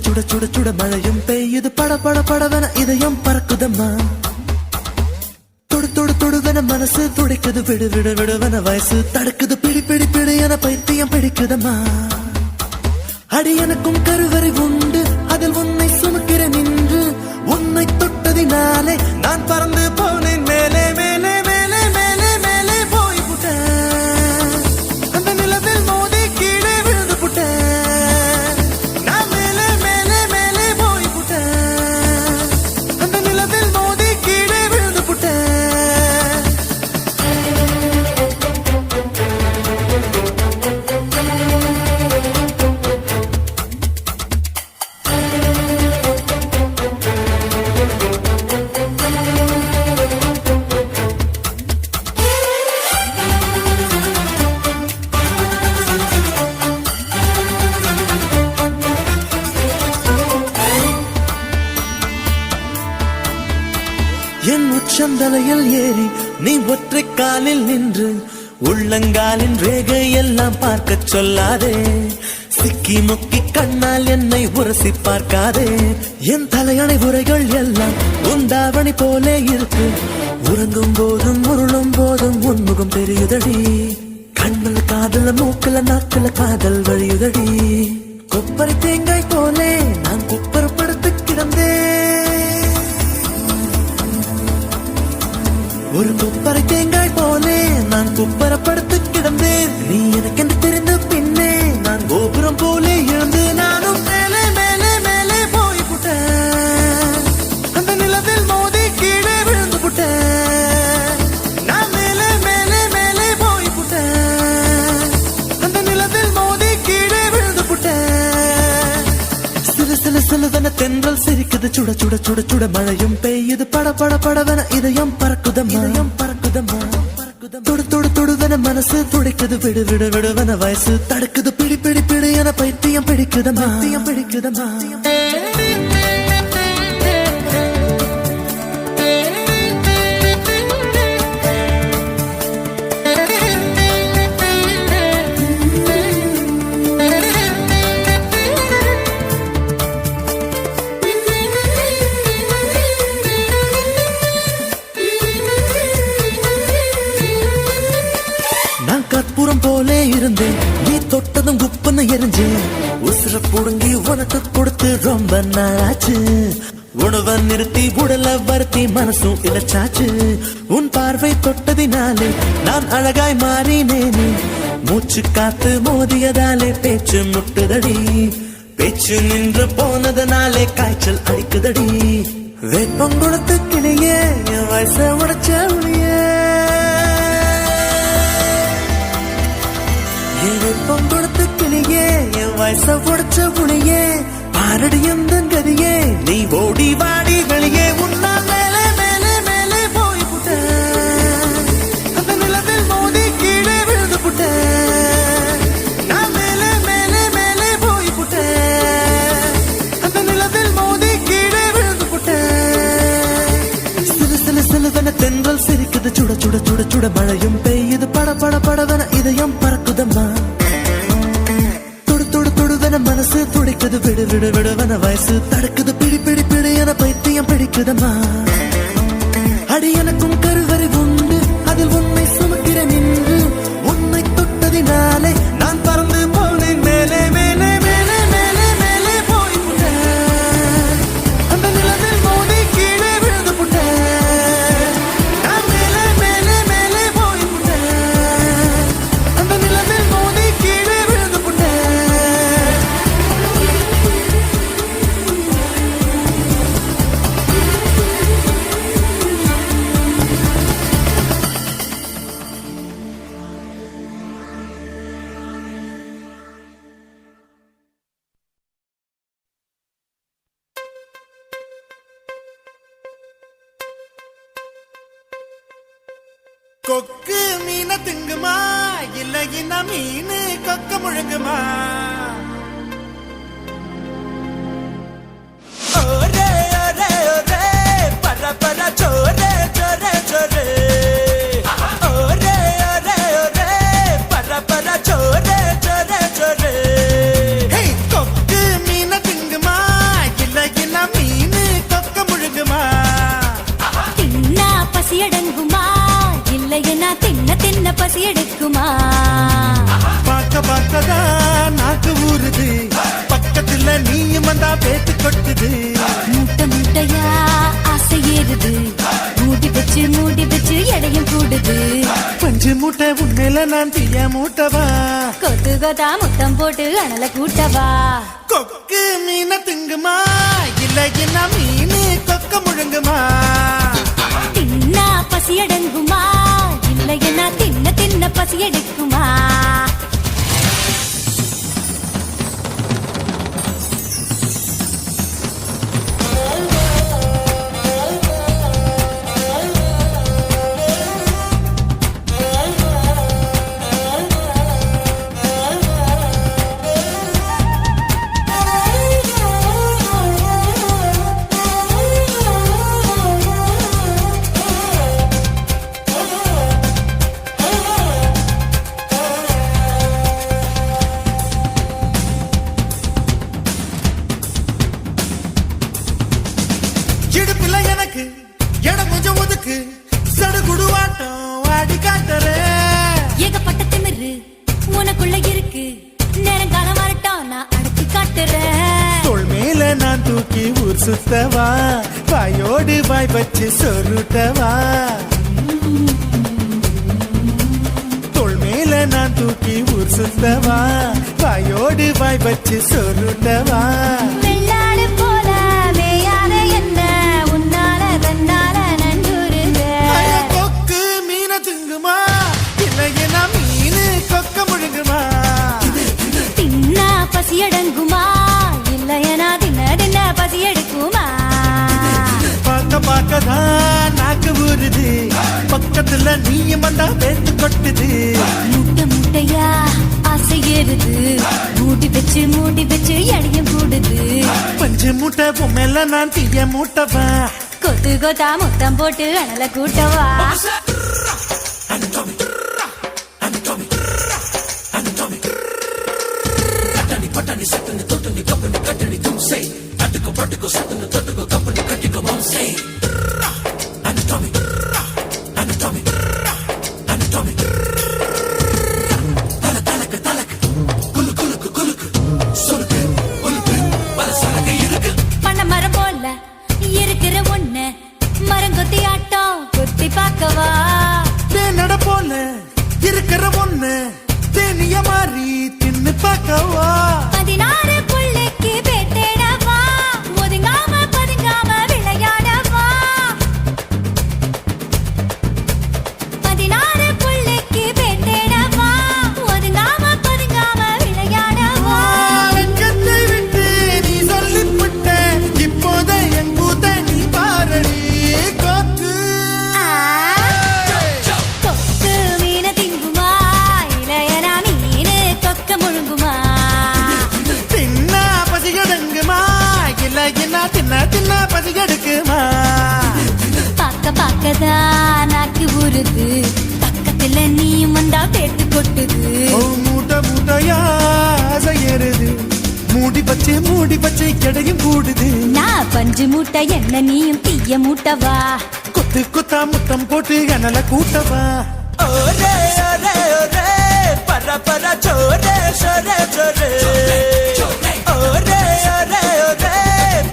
சுட சுட சுட மழையும் பெய்யுது பட பட படவன இதயம் பறக்குதம்மா தொடு தொடு தொடுவன மனசு துடிக்குது விடு விடு விடுவன வயசு தடுக்குது பிடி பிடி பிடி என பைத்தியம் பிடிக்குதம்மா அடி எனக்கும் கருவறை உண்டு அதில் உன்னை சுமக்கிறேன் நின்று உன்னை தொட்டதினாலே நான் பறந்து போனேன் மேலே மேலே மேலே மேலே மேலே போய் புட்டேன் அந்த நிலவில் மோதி கீழே விழுந்து புட்டேன் நான் மேலே மேலே மேலே போய் புட்டேன் அந்த நிலவில் மோதி கீழே விழுந்து புட்டேன் என் உச்சந்தலையில் ஏறி நீ ஒற்றை காலில் நின்று உள்ளங்காலின் ரேகை எல்லாம் பார்க்க சொல்லாதே சிக்கி முக்கி கண்ணால் என்னை உரசி பார்க்காதே என் தலையணை உரைகள் எல்லாம் உண்டாவணி போலே இருக்கு உறங்கும் போதும் உருளும் போதும் உன்முகம் தெரியுதடி கண்ணில் காதல மூக்கல நாக்கல காதல் வழியுதடி கொப்பரை தேங்காய் போலே நான் குப்பரப்படுத்து கிடந்தேன் ஒரு குப்பரை தேங்காய் போலே நான் குப்பரப்படுத்து கிடந்தேன் நீ எனக்கென்று தெரிந்த பின்னே நான் கோபுரம் போலே எழுந்து நானும் மேலே மேலே மேலே போய் புட்டேன் அந்த நிலவில் மோதி கீழே விழுந்து புட்டேன் நான் மேலே மேலே மேலே போய் புட்டேன் அந்த நிலவில் மோதி கீழே விழுந்து புட்டேன் சில சில சிலவன தென்றல் சிரிக்குது சுட சுட சுட சுட மழையும் பெய்யுது பட பட படவன இதயம் பறக்குதம்மா தொடு தொடு தொடுவன மனசு துடிக்குது விடு விடு விடுவன வயசு தடுக்குது பிடி பிடி பிடி என பைத்தியம் பிடிக்குதம்மா பிடிக்குதம்மா கற்பூரம் போலே இருந்தேன் நீ தொட்டதும் குப்புன்னு எரிஞ்சேன் உசுர புடுங்கி உனக்கு கொடுத்து ரொம்ப நாளாச்சு உணவை நிறுத்தி உடல வருத்தி மனசும் இழைச்சாச்சு உன் பார்வை தொட்டதினாலே நான் அழகாய் மாறினேனே மூச்சு காத்து மோதியதாலே பேச்சு முட்டுதடி பேச்சு நின்று போனதனாலே காய்ச்சல் அடிக்குதடி வேப்பம் கொடுத்து கிளியே என் வயச உடைச்ச உளியே வெப்பம் கொடுத்து கிளியே என் வயச உடைச்ச புளியே பாரடி எந்த கதியே நீ ஓடி வாடி வெளியே உன்னால் மேலே மேலே மேலே போய் புட்டேன் அந்த நிலவில் மோதி கீழே விழுந்து புட்டேன் நான் மேலே மேலே மேலே போய் புட்டேன் அந்த நிலவில் மோதி கீழே விழுந்து புட்டேன் சில சில சிலவன தென்றல் சிரிக்குது சுட சுட சுட சுட மழையும் பெய்யுது பட பட படவன இதயம் பறக்குதம்மா தொடு தொடு தொடுவன மனசு துடிக்குது விடு விடு விடுவன வயசு தடுக்குது பிடி பிடி பிடி என பைத்தியம் பிடிக்குதம்மா அடி எனக்கும் கருவறை உண்டு அதில் உன்னை சுமக்கிறேன் நின்று உன்னை தொட்டதினாலே நான் பறந்து போனேன் மேலே மேலே மேலே மேலே மேலே போய் புட்டேன் அந்த நிலவில் மோதி கீழே விழுந்து புட்டேன் நான் மேலே மேலே மேலே போய் புட்டேன் அந்த நிலவில் மோதி கீழே விழுந்து புட்டேன் கொக்கு மீன திங்குமா இல்ல இன மீன் கொக்க முழுங்குமா ஒரே ஒரே ஒரே பர பர சோரே சோரே சோரே ஒரே ஒரே ஒரே பர பர சோரே சோரே சோரே கொக்கு மீன திங்குமா வந்தா பேத்து கொட்டுது. மூட்டை மூட்டையா ஆசை ஏறுது, மூடி வச்சு எடையும் கூடுது. பஞ்சு மூட்டை உண்மையில நான் தீய மூட்டவா, கொத்து கொத்தா முத்தம் போட்டு அனல கூட்டவா. கொக்கு மீன திங்குமா இல்ல என்ன மீன் கொக்க முழுங்குமா? தின்னா பசி அடங்குமா இல்லையா தின்ன தின்ன பசி எடுக்குமா? இடுப்புல எனக்கு இடம் கொஞ்சம் ஒதுக்கு, சடுகுடுவாட்டம் ஆடி காட்டுறேன். ஏகப்பட்ட திமிரு உனக்குள்ள இருக்கு, நேரங்காலம் வரட்டும் நான் அடக்கி காட்டுறேன். தோள் மேல நான் தூக்கி ஊர் சுத்தவா, வாயோடு வாய் வச்சு சொருட்டவா. தோள் மேல நான் தூக்கி ஊர் சுத்தவா, வாயோடு வாய் வச்சு சொருட்டவா. வெள்ளாடு போல மேயாத என்ன உன்னால தன்னால நன்றுருங்க. கொக்கு மீன திங்குமா இல்லையா மீன் கொக்க முழுங்குமா? தின்னா பசி அடங்குமா இல்லையா தின்ன தின்ன பசி எடுக்குமா? பார்க்க பார்க்கதான் நாக்கு ஊறுது, பக்கத்துல நீயும் வந்தா பேத்து கொட்டுது. மூட்டை மூட்டையா ஆசை ஏறுது, மூடி வச்சு எடையும் கூடுது. பஞ்சு மூட்டை பொம்மைல நான் தீய மூட்டவா, கொத்து கொத்தா முத்தம் போட்டு அனல கூட்டவா. பண்ண மரம் போல இருக்கிற ஒண்ணு மரங்கொத்தி ஆட்டம் கொத்தி பார்க்கவா. தேனட போல இருக்கிற ஒண்ணு தேனிய மாறி தின்னு பார்க்கவா. 16 புள்ளைக்கு பேட்டேடவா, ஒதுங்காம பதுங்காம விளையாடவா. 16 புள்ளைக்கு பேட்டேடவா, ஒதுங்காம பதுங்காம விளையாடவா. வெட்கத்தை விட்டு நீ சொல்லிவிட்ட, இப்போத என் கூத்த நீ பாரடி கொக்கு. கொக்கு மீன திங்குமா இளையனா மீனு கொக்க முழுங்குமா? தின்னா பசிகடங்குமா இல்ல என்ன தின்ன தின்ன பசிகெடுக்குமா? பார்க்கதான் நாக்கு ஊறுது, பக்கத்துல நீயும் வந்தா பேட்டு கொட்டுது. மூட்டை மூட்டையா ஆசை ஏறுது, மூடி பச்சை எடையும் கூடுது. நான் பஞ்சு மூட்டை என்ன நீயும் தீய மூட்டவா. கொத்து கொத்தா முத்தம் போட்டு அனல கூட்டவா. ஒரே ஒரே ஒரே பர பர சோரே சோரே சோரே ஒரே ஒரே ஒரே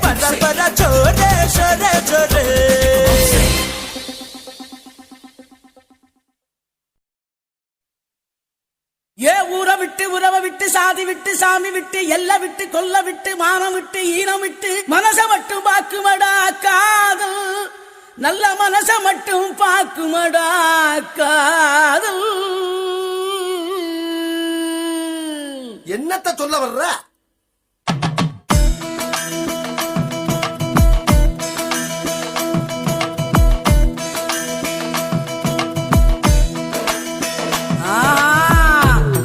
பர பர சோரே சோரே சோரே. ஏ ஊரை விட்டு உறவை விட்டு சாதி விட்டு சாமி விட்டு எல்லை விட்டு கொல்ல விட்டு மானம் விட்டு ஈனம் விட்டு மனச மட்டும் பாக்குமடா காதல், நல்ல மனச மட்டும் பாக்குமடா காதல். என்னத்த சொல்ல வர்ற?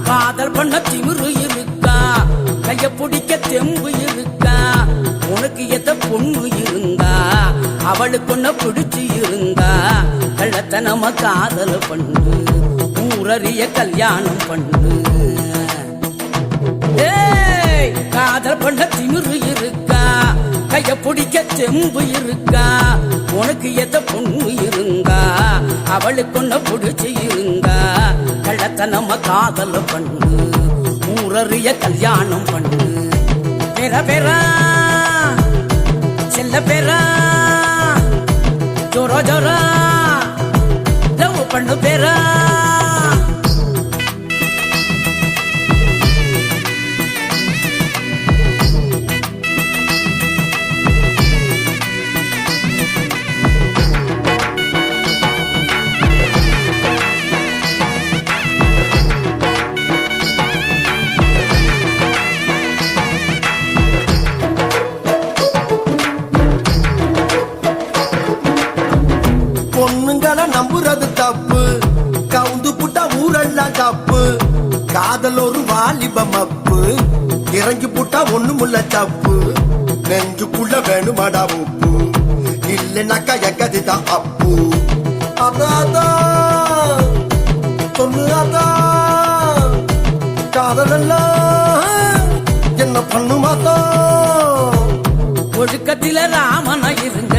காதல் பண்ண திமிரு இருக்கா, கைய பிடிக்க தெம்பு இருக்கா, உனக்கு எத்த பொண்ணு இருந்தா அவளுக்கு ஒன்ன பிடிச்சு இருந்தா கள்ளத்தனம காதல் பண்ணு, ஊரறிய கல்யாணம் பண்ணு. ஏய் காதல் பண்ண திமிரு இருக்கா, கைய பிடிக்க தெம்பு இருக்கா, உனக்கு எத்த பொண்ணு இருந்தா அவளுக்கு ஒன்ன பிடிச்சு இருந்தா கள்ளத்தனம காதல் பண்ணு, ஊரறிய கல்யாணம் பண்ணு. பெற பெற ஜோரா ஜோரா லவ் பண்ணு பேரா நம்புறது தப்பு கவுந்து புட்டா ஊரெல்லாம் தப்பு காதல் ஒரு வாலிபம் அப்பு இறங்கி புட்டா ஒண்ணுமுள்ள தப்பு நெஞ்சுக்குள்ள வேணுமாடா உப்பு இல்லைனாக்கா எக்கதிதான் அப்பு அதான் சொல்லு அதான் காதலெல்லாம் என்ன பண்ணுமாதான் ஒழுக்கத்தில ராமனா இருங்க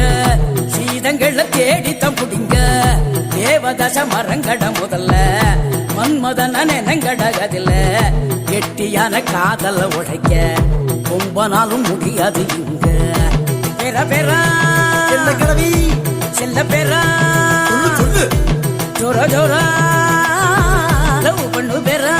சீதங்களை தேடித்தான் புடிங்க தேவதச மரங்கட முதல்ல மன்மதன நெனங்கடகதில்ல கெட்டியான காதல உடைக்க ரொம்ப நாளும் முடியாது இங்க பெற பெறா என்ன கிழவி செல்ல பெறா சொல்லு ஜோரா ஜோரா லவ் பண்ணு பெறா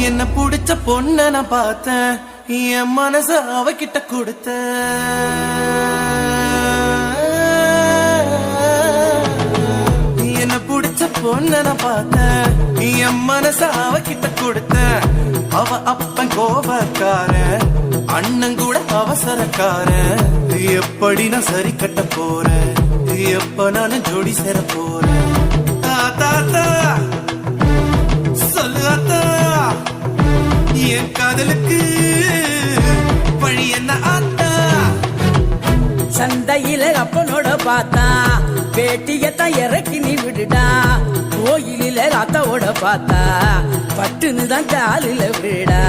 என்ன புடிச்ச பொண்ண நான் பார்த்தேன் என் மனச அவகிட்ட கொடுத்த என்ன புடிச்ச பொண்ண நான் பார்த்தேன் என் மனச அவகிட்ட கொடுத்த அவ அப்பன் கோபக்கார அண்ணன் கூட அவசரக்கார எப்படி நான் சரி கட்ட போறேன் எப்ப நான் ஜோடி சேர போறேன் தாத்தா சொல்லு அத்தா என் காதலுக்கு வழி என்ன ஆத்தா சந்தையில அப்பனோட பார்த்தா பேட்டியத்தான் இறக்கி நீ விடுடா கோயிலில அத்தாவோட பார்த்தா பட்டுன்னு தான் காலில விடா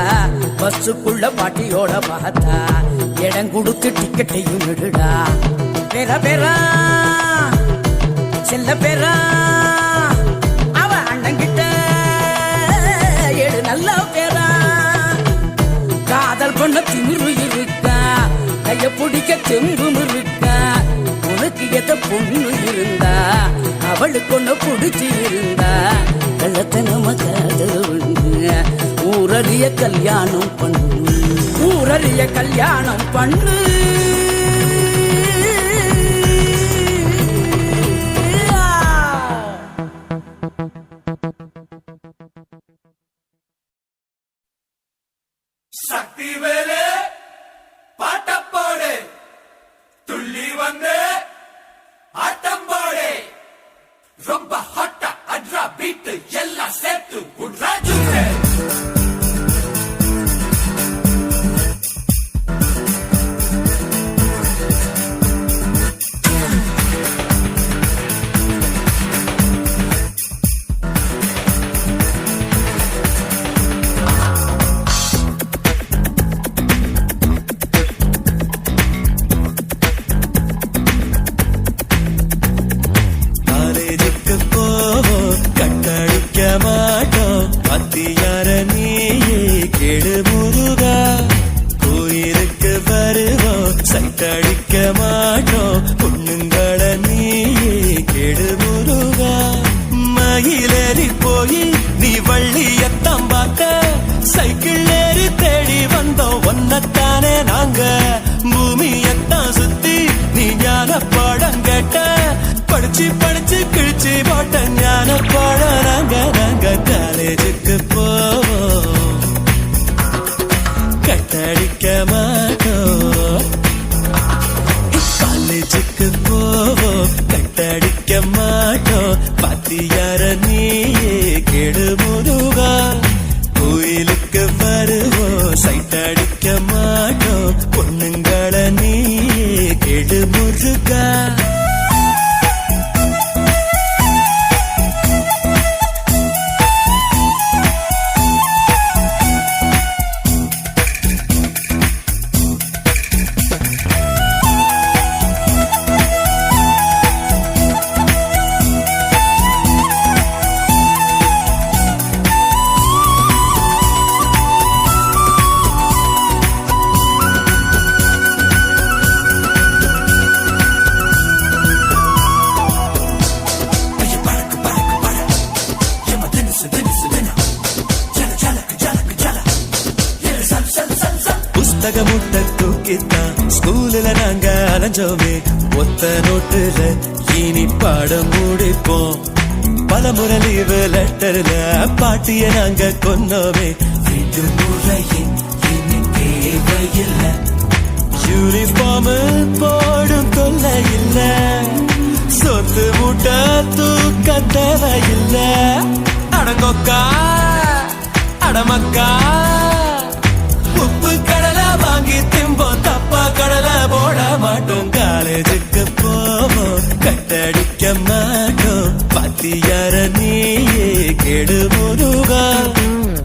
பஸ்ஸுக்குள்ள பாட்டியோட பார்த்தா இடம் கொடுத்து டிக்கெட்டையும் விடுடா பெற பெறா செல்ல பெறா அவ அண்ணங்கிட்ட எடு நல்ல பேரா காதல் பண்ண திமிரு இருக்கா கைய பிடிக்க தெம்பும் இருக்கா உனக்கு எத பொண்ணு இருந்தா அவளுக்கு ஒண்ணு பிடிச்சி இருந்தா கள்ளத்தை நம்ம காதல் ஒண்ணு ஊரறிய கல்யாணம் பண்ணு ஊரறிய கல்யாணம் பண்ணு சக்தி வேலே பாட்டப்பாடு துள்ளி வந்து ஆட்டம் போடு ரொம்ப ஹாட்டா அட்ரா பீட்டு எல்லாம் சேர்த்து உட்ராஜு சைட்டடிக்க மாட்டோம் பொண்ணுங்கள நீயே கெடு முருகா மயிலேறி போய் நீ வள்ளியத்தான் பார்த்த சைக்கிள் ஏறி தேடி வந்தோம் ஒன்னத்தானே நாங்க பூமியத்தான் சுத்தி நீ ஞான பாடம் கேட்ட படிச்சு படிச்சு கிழிச்சு போட்ட ஞான பாடம் நாங்க காலேஜுக்கு போவோம் கட்டடிக்க மாட்டோம் காலேஜுக்கு போவோம் கட்டடிக்க மாட்டோம் பாத்தியார நீயே கெடு முருகா கோயிலுக்கு வருவோம் சைட்டடிக்க மாட்டோம் பொண்ணுங்கள நீயே கெடு முருகா முழுகா புஸ்தக முட்டை தூக்கித்தான் ஸ்கூல்ல நாங்க அலைஞ்சோமே ஒத்த நோட்டுல இனி பாடம் முடிப்போம் பலமுறை லீவு லெட்டர்ல பாட்டிய நாங்க கொன்னோமே வீட்டு முறையின் இனி தேவையில்லை யூனிஃபார்ம் போடும் தொல்லை இல்ல சொத்து மூட்டை தூக்க தேவையில்லை அடங்கொக்கா அடமக்கா உப்பு கடலை வாங்கி திம்போம் தப்பா கடலை போட மாட்டோம் காலேஜுக்கு போவோம் கட்டடிக்க மாட்டோம் பாத்தியார நீயே கெடு முருகா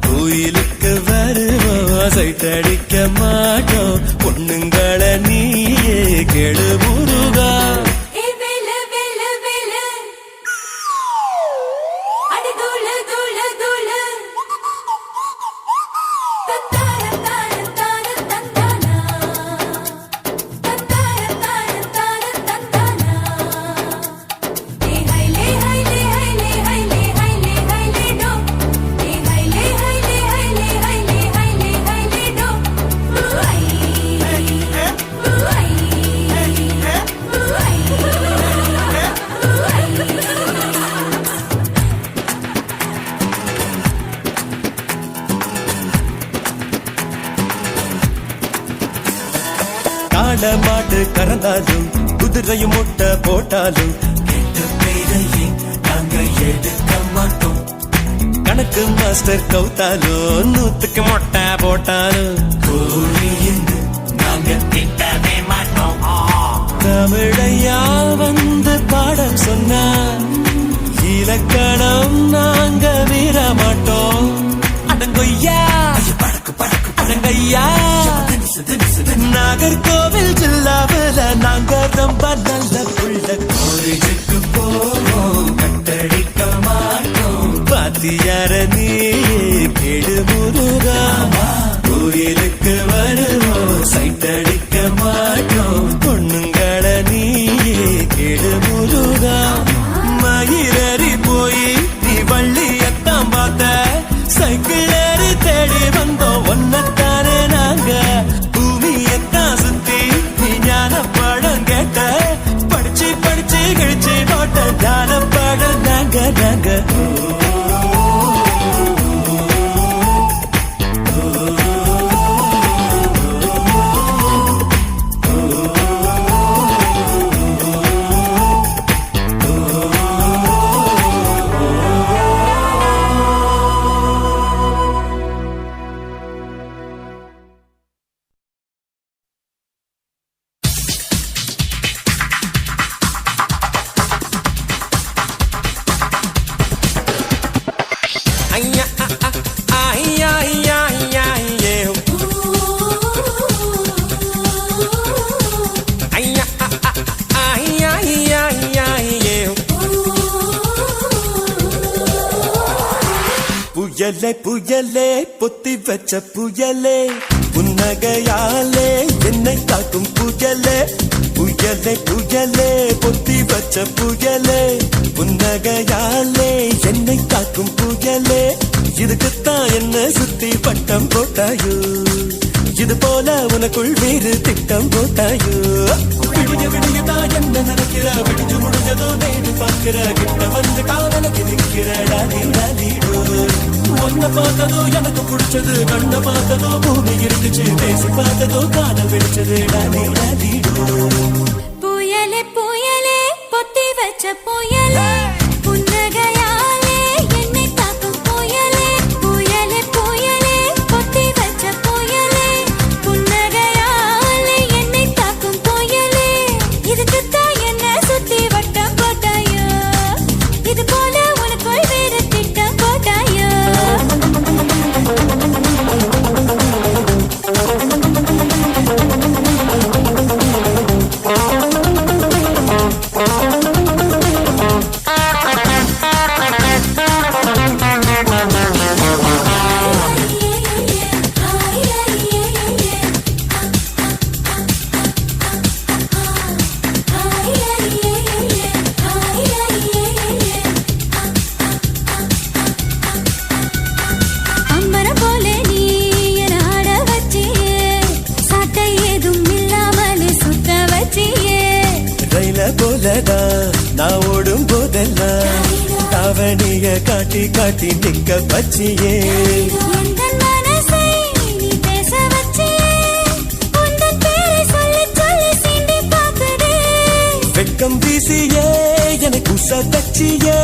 கோயிலுக்கு வருவோம் சைட்டடிக்க மாட்டோம் பொண்ணுங்களை நீயே கெடு முருகா காட மாடு கறந்தாலும் குதிரையும் முட்டை போட்டாலும் கேட்ட பேரையே நாங்க எடுக்க மாட்டோம் கணக்கு மாஸ்டர் கவுத்தாலும் நூத்துக்கு மொட்டை போட்டாலும் கோழின்னு நாங்க திட்டவே மாட்டோம் தமிழையா வந்து பாடம் சொன்னா இலக்கணம் நாங்க மீற மாட்டோம் அடங்கொய்யா அடங்கய்யா நாகர்கோவில் ஜில்லாவில் நாங்க ரொம்ப நல்ல புள்ள காலேஜுக்கு போவோம் கட்டடிக்க மாட்டோம் பாத்தியார நீயே கெடு முருகா கோயிலுக்கு வருவோம் சைட்டடிக்க மாட்டோம் பொண்ணுங்களை நீயே கெடு முருகா மயிரறி போய் நீ வள்ளியத்தான் பார்த்த சைக்கிள் ஏறி தேடி வந்தோம் ஒன்னத்தானே நாங்க பூமியத்தான் சுத்தி நீ ஞான படம் கேட்ட படிச்சு படிச்சு கிழிச்சு போட்ட ஞான படம் நாங்க நாங்க புயலே புயலே பொத்தி வச்ச புயலே புன்னகையாலே என்னை காக்கும் புயலே புயலே புயலே பொத்தி வச்ச புயலே புன்னகையாலே என்னை காக்கும் புயலே இதுக்குத்தான் என்ன சுத்தி பட்டம் போட்டாயோ இது போல உனக்குள் வேறு திட்டம் போட்டாயோ விடிய விடியதான் என்ன நினைக்கிற விடிஞ்சு முடிஞ்சதோ நேடு பார்க்கிற கிட்ட வந்து காதலுக்கு நிற்கிற டாடி டாடிடோ ஒன்ன பார்த்ததோ எனக்கு பிடிச்சது கண்ண பார்த்ததோ பூமி இருந்துச்சு பேசி பார்த்ததோ காதல் வெடிச்சது டாடி டாடிடோ புயலே புயலே பொத்தி வச்ச புயலே புன்னகையாலே என்னை தாக்கும் புயலே புயலே புயலே பொத்தி வச்ச புயலே புன்னகையாலே என்னை தாக்கும் புயலே இதுக்கு போலதான் நான் ஓடும் போதெல்லாம் தாவணிய காட்டி காட்டி நிக்க பச்சியே எந்தன் மனசை நீ பேச வச்சியே உந்தன் பேரை சொல்லி சொல்லி சீண்டி பார்க்குதே வெக்கம் வீசியே எனக்கு உச தச்சியே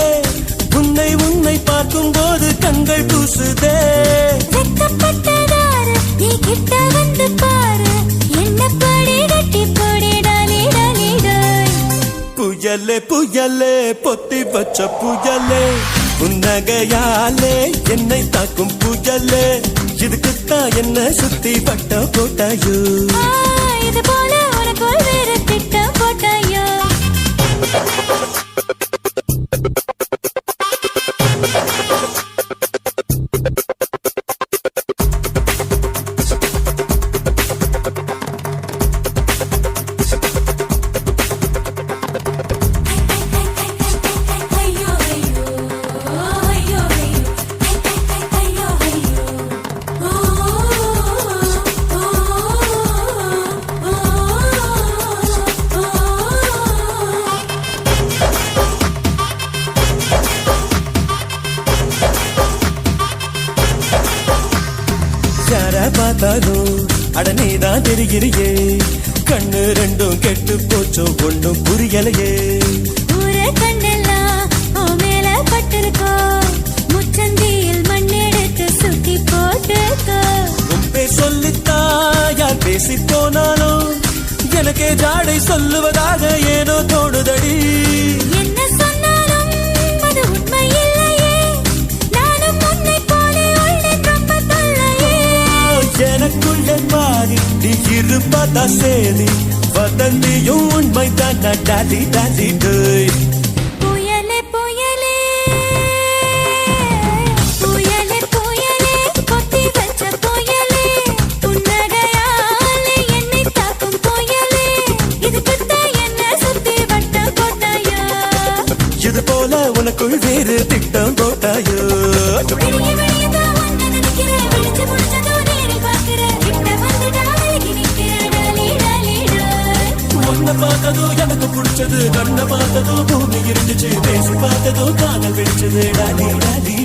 உன்னை உன்னை பார்க்கும் போது கண்கள் கூசுதே வெக்கப்பட்டதாரு நீ கிட்ட வந்து பாரு என்ன படி கட்டி போடி டாலி டாலி டாய் புயலே புயலே பொத்தி வச்ச புயலே புன்னகையாலே என்னை தாக்கும் புயலே இதுக்குத்தான் என்ன சுத்தி பட்ட போட்டாயோ இது போல உனக்குள் வேறு திட்டம் போட்டாயோ யார பார்த்தாலும் அடனேதான் தெரிகிறியே கண்ணு ரெண்டும் கெட்டு போச்சோ ஒண்ணும் புரியலையே ஊரே கண்ணெல்லாம் உன் மேல பட்டிருக்கோ முச்சந்தியில் மண்ணெடுத்து சுத்தி போட்டுக்கோ உன் பேர் சொல்லித்தான் யார் பேசி போனாலும் எனக்கே ஜாடை சொல்லுவதாக ஏனோ தோணுதடி என்ன சொன்னாலும் அது உண்மை இல்லையே நானும் உன்னை போலே உள்ளேன் ரொம்ப தொல்லையே எனக்குள்ளே மாறி நீ இருப்பதா சேரி வதந்தியும் உண்மைதான் டாடி டாடி டேய் புயலே புயலே புயலே புயலே பொத்தி வச்ச புயலே புன்னகையாலே என்னை தாக்கும் புயலே இதுக்குத்தான் என்ன சுத்தி வட்டம் போட்டாயோ இது போல உனக்குள் வேறு திட்டம் போட்டாயோ விடிய விடியதான் உன்னை நினைக்கிறேன் விழிச்சு முடிச்சதும் நேரில் பார்க்கிறேன் கிட்ட வந்துட்டா விலகி நிற்கிறேன் டாலி டாலி டாய் உன்னை பார்த்ததும் எனக்கு பிடிச்சது கண்ணை பார்த்ததும் பூமி இருந்துச்சு பேசி பார்த்ததும் காதல் வெடிச்சது டாடி டாடி